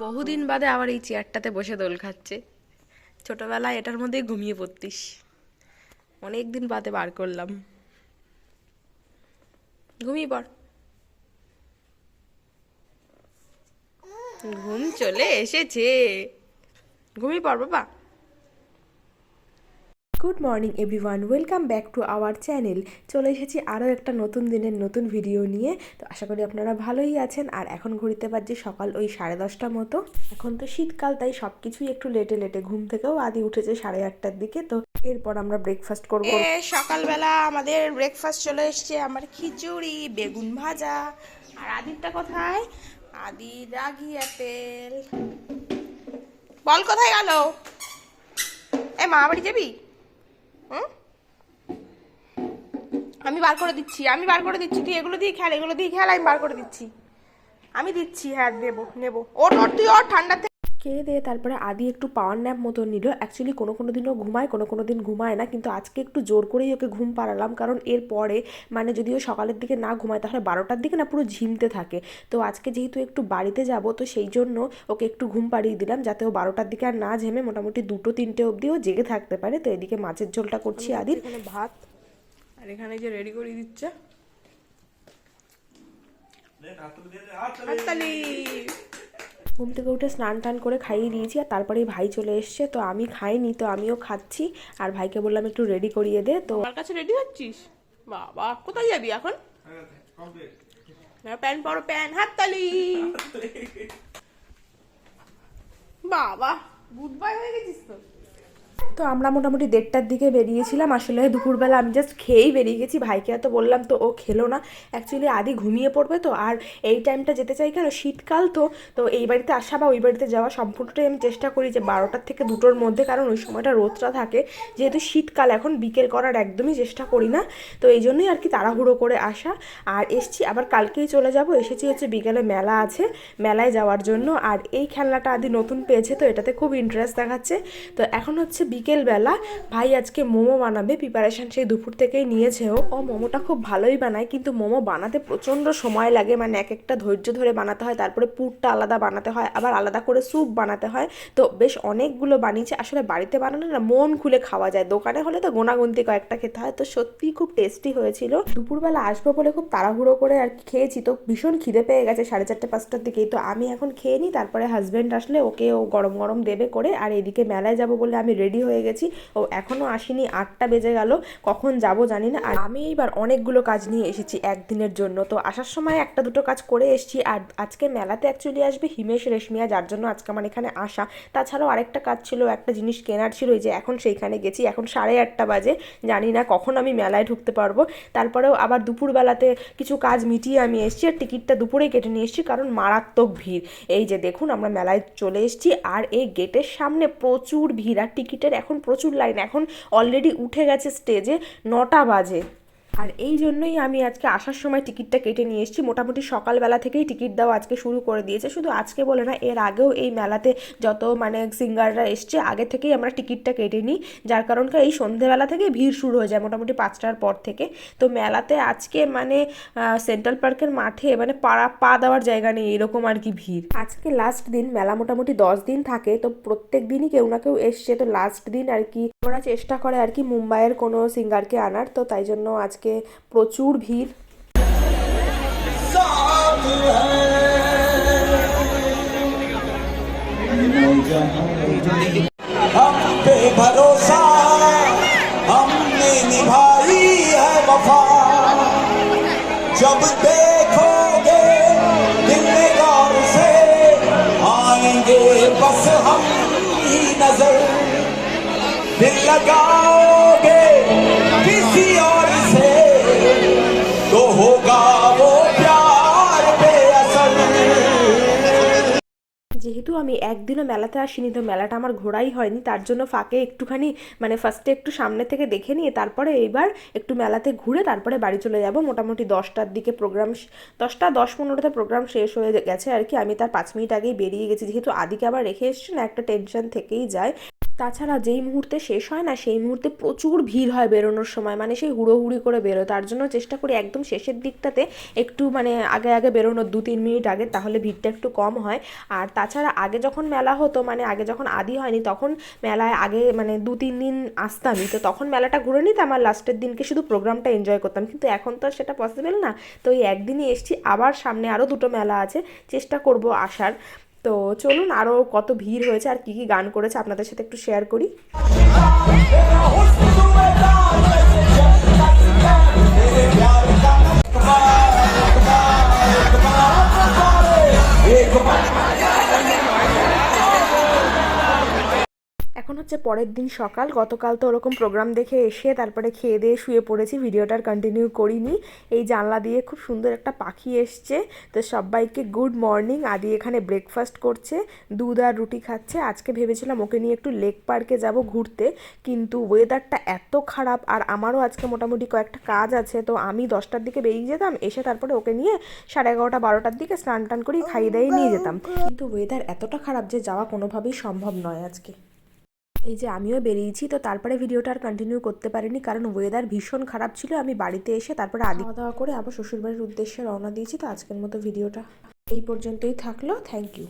বহুদিন বাদে আবার এই চেয়ারটাতে বসে দোল খাচ্ছে। ছোটবেলায় এটার মধ্যেই ঘুমিয়ে পড়তিস, অনেক দিন বাদে বার করলাম। ঘুমিয়ে পড়, ঘুম চলে এসেছে, ঘুমিয়ে পড় বাবা। Good morning everyone, welcome back to our channel. চলে এসেছি আরও একটা নতুন দিনের নতুন ভিডিও নিয়ে। তো আশা করি আপনারা ভালোই আছেন। আর এখন ঘড়িতে বাজছে সকাল ওই 10:30 মতো। এখন তো শীতকাল, তাই সব কিছুই একটু লেটে লেটে, ঘুম থেকেও আদি উঠেছে 8:30টার দিকে। তো এরপর আমরা ব্রেকফাস্ট করবো। সকালবেলা আমাদের ব্রেকফাস্ট চলে এসছে, আমার খিচুড়ি, বেগুন ভাজা। আর আদিরটা কোথায়? আদি রাগি অ্যাপেল। বল কোথায় গেল? এ মা বাড়ি যাবি? হুম, আমি বার করে দিচ্ছি, তুই এগুলো দিয়ে খেল, আমি বার করে দিচ্ছি, আমি দিচ্ছি। হ্যাঁ নেবো নেবো, ওর তুই ওর ঠান্ডা। খেয়ে দিয়ে তারপরে আদি একটু পাওয়ার ন্যাপ মতো নিল। অ্যাকচুয়ালি কোনো কোনো দিনও ঘুমায়, কোনো কোনো দিন ঘুমায় না, কিন্তু আজকে একটু জোর করেই ওকে ঘুম পাড়ালাম। কারণ এরপরে মানে যদিও সকালের দিকে না ঘুমায় তাহলে 12টার দিকে না পুরো ঝিমতে থাকে। তো আজকে যেহেতু একটু বাড়িতে যাব, তো সেই জন্য ওকে একটু ঘুম পাড়িয়ে দিলাম, যাতে ও 12টার দিকে আর না ঝেমে মোটামুটি 2-3টে অবধিও জেগে থাকতে পারে। তো এদিকে মাছের ঝোলটা করছি আদির। এখানে ভাত, আর এখানে যে রেডি করে দিচ্ছে হাততালি। ঘুম থেকে উঠে স্নান টান করে খাইয়ে দিয়েছি, আর তারপরেই ভাই চলে এসছে। তো আমি খাইনি, তো আমিও খাচ্ছি। আর ভাইকে বললাম একটু রেডি করিয়ে দে। তো আমার কাছে রেডি হচ্ছিস? বাবা, কোথায় যাবি এখন? প্যান্ট পরো, প্যান্ট, হাততালি। বাবা, গুড বাই হয়ে গেছিস তো। তো আমরা মোটামুটি 1:30টার দিকে বেরিয়েছিলাম। আসলে দুপুরবেলা আমি জাস্ট খেয়েই বেরিয়ে গেছি, ভাইকে এত বললাম তো ও খেলো না। অ্যাকচুয়ালি আদি ঘুমিয়ে পড়বে, তো আর এই টাইমটা যেতে চাই কেন, শীতকাল তো। তো এই বাড়িতে আসা বা ওই বাড়িতে যাওয়া সম্পূর্ণটাই আমি চেষ্টা করি যে 12টার থেকে 2টোর মধ্যে, কারণ ওই সময়টা রোদটা থাকে। যেহেতু শীতকাল, এখন বিকেল করার একদমই চেষ্টা করি না। তো এই জন্যই আর কি তাড়াহুড়ো করে আসা। আর এসছি আবার কালকেই চলে যাব। এসেছি হচ্ছে বিকেলে মেলা আছে, মেলায় যাওয়ার জন্য। আর এই খেলনাটা আদি নতুন পেয়েছে, তো এটাতে খুব ইন্টারেস্ট দেখাচ্ছে। তো এখন হচ্ছে বিকেলবেলা, ভাই আজকে মোমো বানাবে, প্রিপারেশন সেই দুপুর থেকেই নিয়েছে। ও মোমোটা খুব ভালোই বানায়, কিন্তু মোমো বানাতে প্রচণ্ড সময় লাগে। মানে এক একটা ধৈর্য ধরে বানাতে হয়, তারপরে পুরটা আলাদা বানাতে হয়, আবার আলাদা করে স্যুপ বানাতে হয়। তো বেশ অনেকগুলো বানিয়েছে। আসলে বাড়িতে বানালে না মন খুলে খাওয়া যায়, দোকানে হলে তো গোনাগুনতি কয়েকটা খেতে হয়। তো সত্যিই খুব টেস্টি হয়েছিল। দুপুরবেলা আসবো বলে খুব তাড়াহুড়ো করে আর কি খেয়েছি। তো ভীষণ খিদে পেয়ে গেছে 4:30-5টার দিকেই। তো আমি এখন খেয়ে নিই, তারপরে হাজব্যান্ড আসলে ওকে ও গরম গরম দেবে করে। আর এদিকে মেলায় যাব বলে আমি রেডি হয়ে গেছি। ও এখনও আসেনি, 8টা বেজে গেল, কখন যাব জানি না। আর আমি এইবার অনেকগুলো কাজ নিয়ে এসেছি একদিনের জন্য। তো আসার সময় একটা দুটো কাজ করে এসেছি। আর আজকে মেলাতে অ্যাকচুয়ালি আসবে হিমেশ রেশমিয়া, যার জন্য আজকে আমার এখানে আসা। তাছাড়াও আরেকটা কাজ ছিল, একটা জিনিস কেনার ছিল, এই যে এখন সেইখানে গেছি। এখন 8:30 বাজে, জানি না কখন আমি মেলায় ঢুকতে পারবো। তারপরেও আবার দুপুরবেলাতে কিছু কাজ মিটিয়ে আমি এসেছি। আর টিকিটটা দুপুরেই কেটে নিয়ে এসেছি, কারণ মারাত্মক ভিড়। এই যে দেখুন, আমরা মেলায় চলে এসেছি, আর এই গেটের সামনে প্রচুর ভিড়। আর টিকিটের এখন প্রচুর লাইন। এখন অলরেডি উঠে গেছে স্টেজে, 9টা বাজে। আর এই জন্যই আমি আজকে আসার সময় টিকিটটা কেটে নিয়ে এসেছি। মোটামুটি সকালবেলা থেকেই টিকিট দেওয়া আজকে শুরু করে দিয়েছে। শুধু আজকে বলে না, এর আগেও এই মেলাতে যত মানে সিঙ্গাররা এসছে আগে থেকেই আমরা টিকিটটা কেটে নিই। যার কারণে এই সন্ধেবেলা থেকে ভিড় শুরু হয়ে যায়, মোটামুটি 5টার পর থেকে। তো মেলাতে আজকে মানে সেন্ট্রাল পার্কের মাঠে মানে পা দেওয়ার জায়গা নেই, এরকম আর কি ভিড়। আজকে লাস্ট দিন, মেলা মোটামুটি 10 দিন থাকে। তো প্রত্যেক দিনই কেউ না কেউ এসছে। তো লাস্ট দিন আর কি ওরা চেষ্টা করে আর কি মুম্বাইয়ের কোনো সিঙ্গারকে আনার। তো তাই জন্য আজকে প্রচুর ভিড়। हम पे भरोसा हमने निभाई है वफा जब देखोगे दिल में गौर से आएंगे बस हम ही नजर दिल लगाओगे किसी और से तो होगा वो प्यार बेअसर। যেহেতু আমি একদিনও মেলাতে আসিনি, তো মেলাটা আমার ঘোরাই হয়নি, তার জন্য ফাঁকে একটুখানি মানে ফার্স্টে একটু সামনে থেকে দেখে নিয়ে তারপরে এইবার একটু মেলাতে ঘুরে তারপরে বাড়ি চলে যাব। মোটামুটি 10টার দিকে প্রোগ্রাম, 10টা 10-15তে প্রোগ্রাম শেষ হয়ে গেছে আর কি। আমি তার 5 মিনিট আগেই বেরিয়ে গেছি, যেহেতু আদিকে আবার রেখে এসছি না, একটা টেনশন থেকেই যায়। তাছাড়া যেই মুহূর্তে শেষ হয় না সেই মুহূর্তে প্রচুর ভিড় হয় বেরোনোর সময়, মানে সেই হুড়োহুড়ি করে বেরোয়। তার জন্য চেষ্টা করি একদম শেষের দিকটাতে একটু মানে আগে আগে বেরোনোর 2-3 মিনিট আগে, তাহলে ভিড়টা একটু কম হয়। আর তাছাড়া আগে যখন মেলা হতো, মানে আগে যখন আদি হয়নি তখন মেলায় আগে মানে 2-3 দিন আসতামই, তো তখন মেলাটা ঘুরে নিতাম আর লাস্টের দিনকে শুধু প্রোগ্রামটা এনজয় করতাম। কিন্তু এখন তো আর সেটা পসিবল না, তো এই একদিনই এসছি। আবার সামনে আরও 2টো মেলা আছে, চেষ্টা করব আসার। তো চলুন আরও কত ভিড় হয়েছে আর কি কি গান করেছে আপনাদের সাথে একটু শেয়ার করি। এখন হচ্ছে পরের দিন সকাল। গতকাল তো ওরকম প্রোগ্রাম দেখে এসে তারপরে খেয়ে দিয়ে শুয়ে পড়েছি, ভিডিওটার কন্টিনিউ করিনি। এই জানলা দিয়ে খুব সুন্দর একটা পাখি এসছে। তো সবাইকে গুড মর্নিং। আদি এখানে ব্রেকফাস্ট করছে, দুধ আর রুটি খাচ্ছে। আজকে ভেবেছিলাম ওকে নিয়ে একটু লেক পার্কে যাব ঘুরতে, কিন্তু ওয়েদারটা এত খারাপ আর আমারও আজকে মোটামুটি কয়েকটা কাজ আছে, তো আমি 10টার দিকে বেরিয়ে যেতাম, এসে তারপরে ওকে নিয়ে 11:30-12টার দিকে স্নান টান করেই খাইয়ে দাইয়ে নিয়ে যেতাম। কিন্তু ওয়েদার এতটা খারাপ যে যাওয়া কোনোভাবেই সম্ভব নয় আজকে। এই যে আমিও বেরিয়েছি, তো তারপরে ভিডিওটা আর কন্টিনিউ করতে পারিনি কারণ ওয়েদার ভীষণ খারাপ ছিল। আমি বাড়িতে এসে তারপরে খাওয়া দাওয়া করে আবার শ্বশুরবাড়ির উদ্দেশ্যে রওনা দিয়েছি। তো আজকের মতো ভিডিওটা এই পর্যন্তই থাকলো। Thank you.